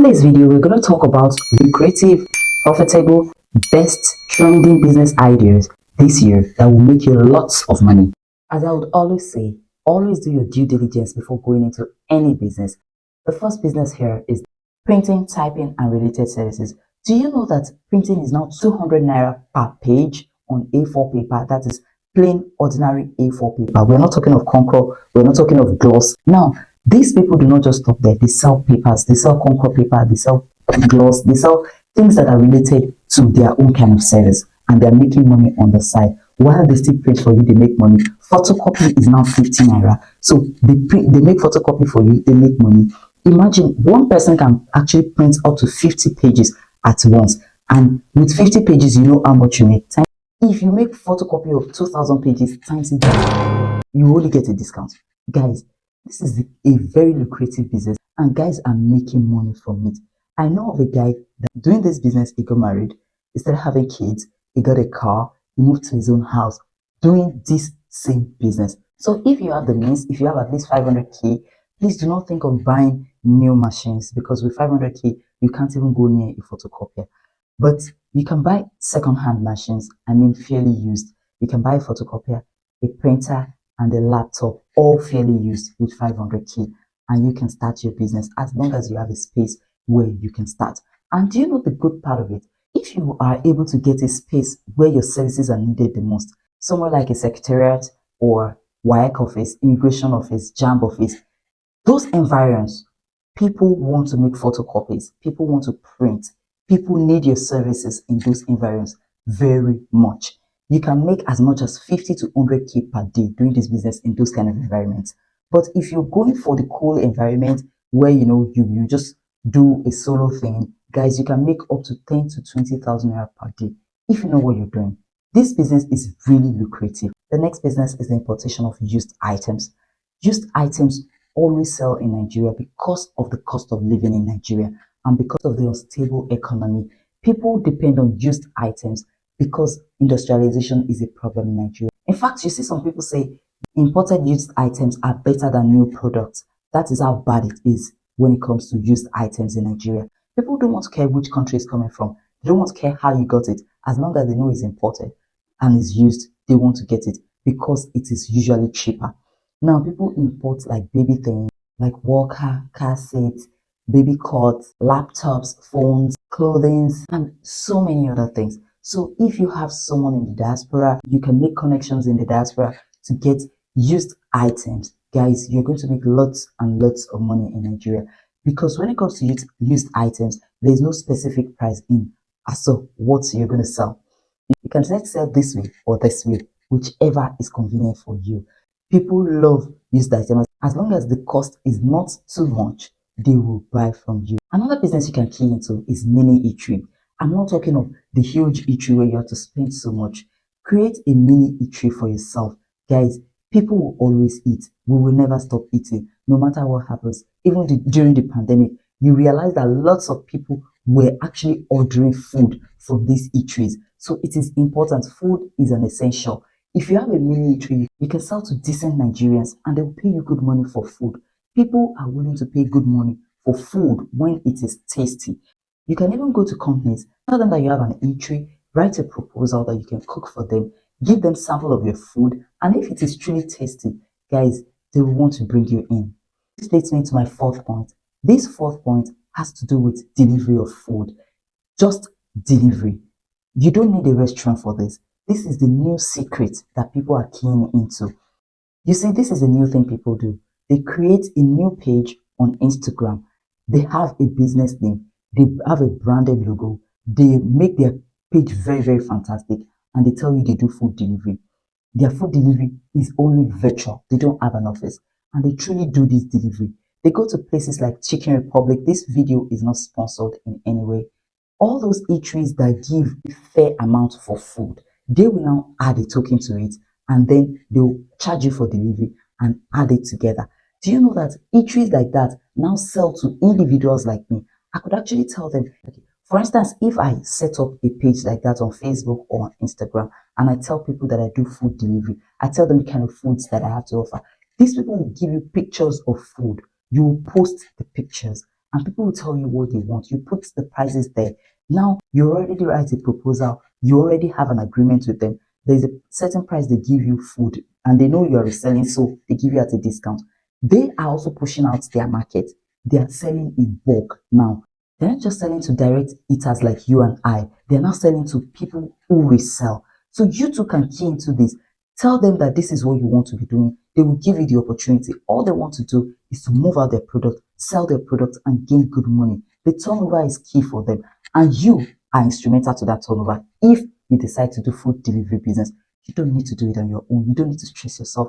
In this video, we're going to talk about lucrative, profitable, best trending business ideas this year that will make you lots of money. As I would always say, always do your due diligence before going into any business. The first business here is printing, typing, and related services. Do you know that printing is now 200 naira per page on A4 paper? That is plain, ordinary A4 paper. We're not talking of Concor, we're not talking of gloss. Now, these people do not just stop there. They sell papers, they sell Concor paper, they sell gloss, they sell things that are related to their own kind of service, and they're making money on the side. While they still print for you, they make money. Photocopy is now 50 naira. So they make photocopy for you, they make money. Imagine one person can actually print up to 50 pages at once. And with 50 pages, you know how much you make. If you make photocopy of 2,000 pages times it, you only get a discount. Guys, this is a very lucrative business and guys are making money from it. I know of a guy that doing this business, he got married, he started having kids, he got a car, he moved to his own house doing this same business. So if you have the means, if you have at least 500k, please do not think of buying new machines, because with 500k, you can't even go near a photocopier. But you can buy second-hand machines, I mean fairly used. You can buy a photocopier, a printer, and a laptop, all fairly used with 500k, and you can start your business as long as you have a space where you can start. And do you know the good part of it? If you are able to get a space where your services are needed the most, somewhere like a secretariat or WIAC office, immigration office, JAMB office, those environments, people want to make photocopies, people want to print, people need your services in those environments very much. You can make as much as 50 to 100k per day doing this business in those kind of environments. But if you're going for the cool environment where you just do a solo thing, guys, you can make up to 10 to 20,000 naira per day if you know what you're doing. This business is really lucrative. The next business is the importation of used items. Used items always sell in Nigeria because of the cost of living in Nigeria and because of the unstable economy. People depend on used items because industrialization is a problem in Nigeria. In fact, you see some people say imported used items are better than new products. That is how bad it is when it comes to used items in Nigeria. People don't want to care which country it's coming from. They don't want to care how you got it. As long as they know it's imported and it's used, they want to get it because it is usually cheaper. Now, people import like baby things, like walker, car seats, baby cots, laptops, phones, clothing, and so many other things. So if you have someone in the diaspora, you can make connections in the diaspora to get used items. Guys, you're going to make lots and lots of money in Nigeria, because when it comes to used items, there's no specific price in as to what you're going to sell. You can sell this way or this way, whichever is convenient for you. People love used items. As long as the cost is not too much, they will buy from you. Another business you can key into is mini eatery. I'm not talking of the huge eatery where you have to spend so much. Create a mini eatery for yourself. Guys, people will always eat. We will never stop eating, no matter what happens. Even during the pandemic, you realize that lots of people were actually ordering food from these eateries. So it is important. Food is an essential. If you have a mini eatery, you can sell to decent Nigerians and they will pay you good money for food. People are willing to pay good money for food when it is tasty. You can even go to companies, tell them that you have an eatery, write a proposal that you can cook for them, give them sample of your food, and if it is truly tasty, guys, they will want to bring you in. This leads me to my fourth point. This fourth point has to do with delivery of food. Just delivery. You don't need a restaurant for this. This is the new secret that people are keying into. You see, this is a new thing people do. They create a new page on Instagram. They have a business name. They have a branded logo. They make their page very, very fantastic. And they tell you they do food delivery. Their food delivery is only virtual. They don't have an office. And they truly do this delivery. They go to places like Chicken Republic. This video is not sponsored in any way. All those eateries that give a fair amount for food, they will now add a token to it, and then they'll charge you for delivery and add it together. Do you know that eateries like that now sell to individuals like me? I could actually tell them, okay, for instance, if I set up a page like that on Facebook or on Instagram, and I tell people that I do food delivery, I tell them the kind of foods that I have to offer. These people will give you pictures of food. You will post the pictures, and people will tell you what they want. You put the prices there. Now you already write a proposal, you already have an agreement with them. There's a certain price they give you food, and they know you are reselling, so they give you at a discount. They are also pushing out their market. They are selling in bulk now. They're not just selling to direct eaters like you and I. They're now selling to people who resell. So you too can key into this. Tell them that this is what you want to be doing. They will give you the opportunity. All they want to do is to move out their product, sell their product, and gain good money. The turnover is key for them, and you are instrumental to that turnover. If you decide to do food delivery business, you don't need to do it on your own. You don't need to stress yourself.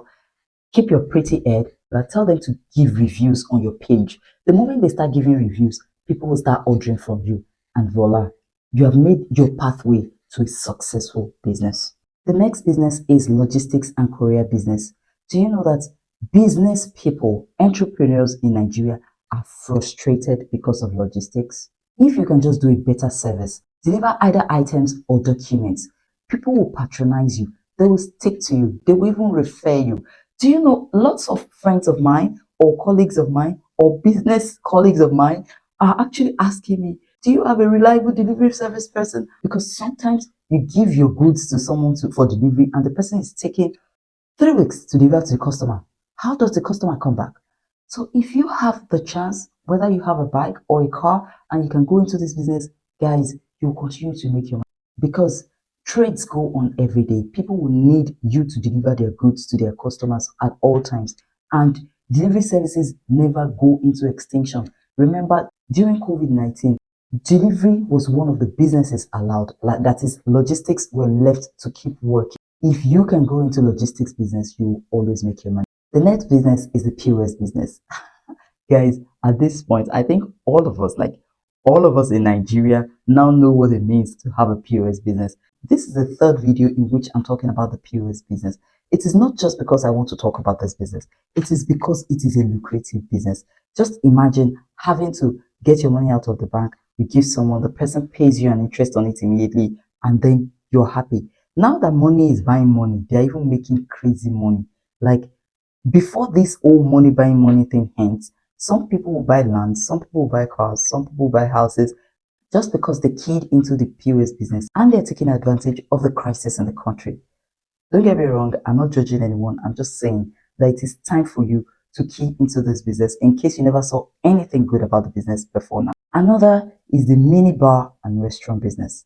Keep your pretty head, but tell them to give reviews on your page. The moment they start giving reviews, people will start ordering from you, and voila, you have made your pathway to a successful business. The next business is logistics and courier business. Do you know that business people, entrepreneurs in Nigeria are frustrated because of logistics? If you can just do a better service, deliver either items or documents, people will patronize you. They will stick to you. They will even refer you. Do you know lots of friends of mine or colleagues of mine or business colleagues of mine are actually asking me, do you have a reliable delivery service person? Because sometimes you give your goods to someone for delivery and the person is taking 3 weeks to deliver to the customer. How does the customer come back? So if you have the chance, whether you have a bike or a car and you can go into this business, guys, you will continue to make your money because trades go on every day. People will need you to deliver their goods to their customers at all times. And delivery services never go into extinction. Remember, during COVID-19, delivery was one of the businesses allowed. Like that is, logistics were left to keep working. If you can go into logistics business, you will always make your money. The next business is the POS business. Guys, at this point, I think all of us in Nigeria now know what it means to have a POS business. This is the third video in which I'm talking about the POS business. It is not just because I want to talk about this business. It is because it is a lucrative business. Just imagine having to get your money out of the bank, you give someone, the person pays you an interest on it immediately, and then you're happy. Now that money is buying money, they're even making crazy money. Like before this whole money buying money thing ends, some people will buy land, some people will buy cars, some people will buy houses just because they keyed into the POS business and they're taking advantage of the crisis in the country. Don't get me wrong, I'm not judging anyone. I'm just saying that it is time for you to key into this business in case you never saw anything good about the business before now. Another is the mini bar and restaurant business.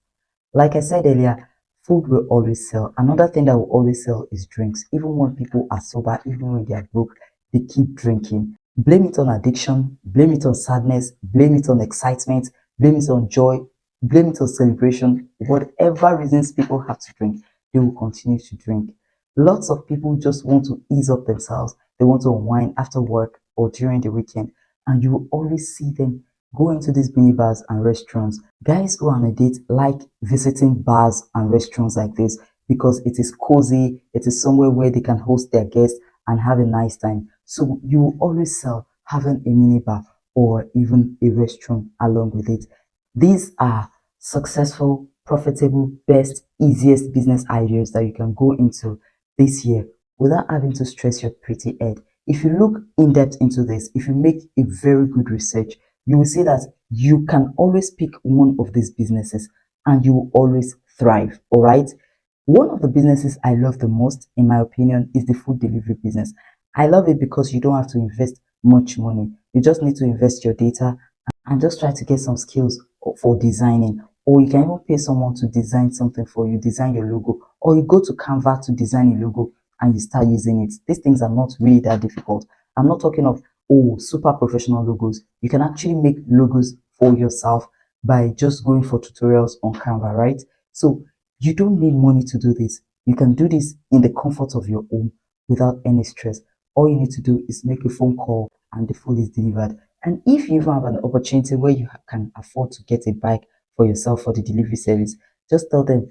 Like I said earlier, food will always sell. Another thing that will always sell is drinks. Even when people are sober, even when they are broke, they keep drinking. Blame it on addiction, blame it on sadness, blame it on excitement, blame it on joy, blame it on celebration. Whatever reasons people have to drink, they will continue to drink. Lots of people just want to ease up themselves. They want to unwind after work or during the weekend. And you will always see them go into these mini bars and restaurants. Guys who are on a date like visiting bars and restaurants like this because it is cozy, it is somewhere where they can host their guests and have a nice time. So you will always sell having a mini bar or even a restaurant along with it. These are successful, profitable, best, easiest business ideas that you can go into this year without having to stress your pretty head. If you look in depth into this, if you make a very good research, you will see that you can always pick one of these businesses and you will always thrive. All right. One of the businesses I love the most, in my opinion, is the food delivery business. I love it because you don't have to invest much money. You just need to invest your data and just try to get some skills for designing. Or you can even pay someone to design something for you, design your logo, or you go to Canva to design a logo and you start using it. These things are not really that difficult. I'm not talking of, oh, super professional logos. You can actually make logos for yourself by just going for tutorials on Canva, right? So you don't need money to do this. You can do this in the comfort of your home without any stress. All you need to do is make a phone call and the food is delivered. And if you even have an opportunity where you can afford to get a bike for yourself for the delivery service, just tell them,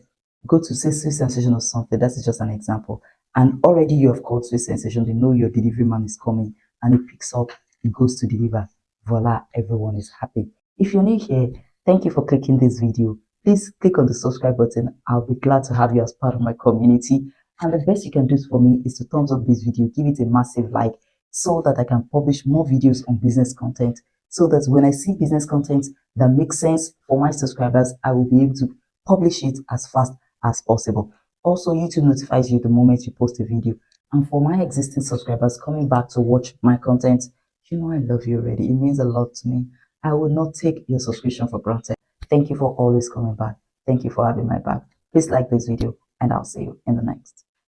go to say Sweet Sensation or something. That's just an example. And already you have called Sweet Sensation. They know your delivery man is coming and he picks up, he goes to deliver. Voila, everyone is happy. If you're new here, thank you for clicking this video. Please click on the subscribe button. I'll be glad to have you as part of my community. And the best you can do for me is to thumbs up this video, give it a massive like so that I can publish more videos on business content so that when I see business content that makes sense for my subscribers, I will be able to publish it as fast as possible. Also, YouTube notifies you the moment you post a video. And for my existing subscribers coming back to watch my content, you know I love you already. It means a lot to me. I will not take your subscription for granted. Thank you for always coming back. Thank you for having my back. Please like this video and I'll see you in the next.